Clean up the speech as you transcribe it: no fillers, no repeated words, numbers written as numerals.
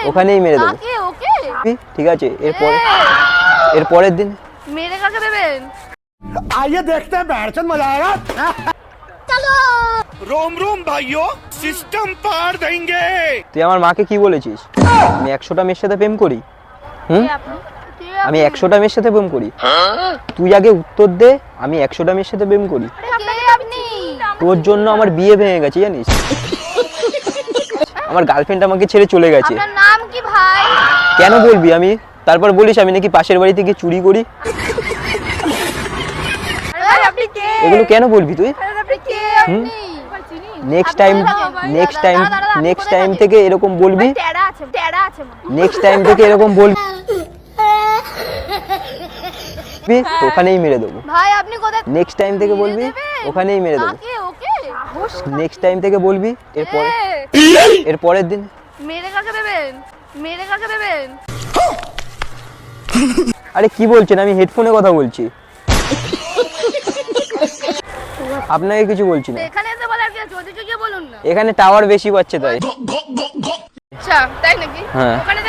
ওখানেই মেরে দেবো। কাকে? ওকে? ঠিক আছে, এর পরের দিন মেরে কাকে দেবেন? आइए देखते हैं बैठचंद मजा आएगा। চলো। रोम रोम भाइयों सिस्टम पार देंगे। তুই আমার মাকে কি বলেছিস? আমি 100টা মেয়ের সাথে প্রেম করি? হুম, কে আপনি? আমি 100টা মেয়ের সাথে প্রেম করি? তুই আগে উত্তর দে, আমি 100টা মেয়ের সাথে প্রেম করি? কে আপনি? তোর জন্য আমার বিয়ে ভেঙে গেছে জানিস? আমার গার্লফ্রেন্ড আমাকে ছেড়ে চলে গেছে। আপনার নাম কি ভাই? কেন বলবি? আমি তারপর বলিস আমি নাকি পাশের বাড়ি থেকে চুরি করি? আরে ভাই আপনি কে? এগুলো কেন বলবি তুই? আরে আপনি কে? হুম? আপনি নেক্সট আপনি টাইম কোথায় থাকেন? নেক্সট দাঁড়া, টাইম দাঁড়া, দাঁড়া, নেক্সট কোথায় টাইম থাকেন? থেকে এরকম বলবি। টেড়া আছে নেক্সট টাইম থেকে এরকম বলবি, ওখানেই মেরে দেবো। ভাই আপনি কোথায়? নেক্সট টাইম থেকে বলবি, দেবেন? ওখানেই মেরে দেবো। কাকে? ওকে? সাহস নেক্সট টাইম থেকে বলবি, এর পরের দিন মেরে কাকে দেবেন? মেরে কাকে দেবেন? আরে কি বলছেন? আমি হেডফোনে কথা বলছি, আপনাকে কিছু বলছি না। এখানে এসে বলার কি আছে? ওদিকে গিয়ে বলুন না। এখানে টাওয়ার বেশি পাচ্ছে তাই। আচ্ছা তাই নাকি? হ্যাঁ। ওখানে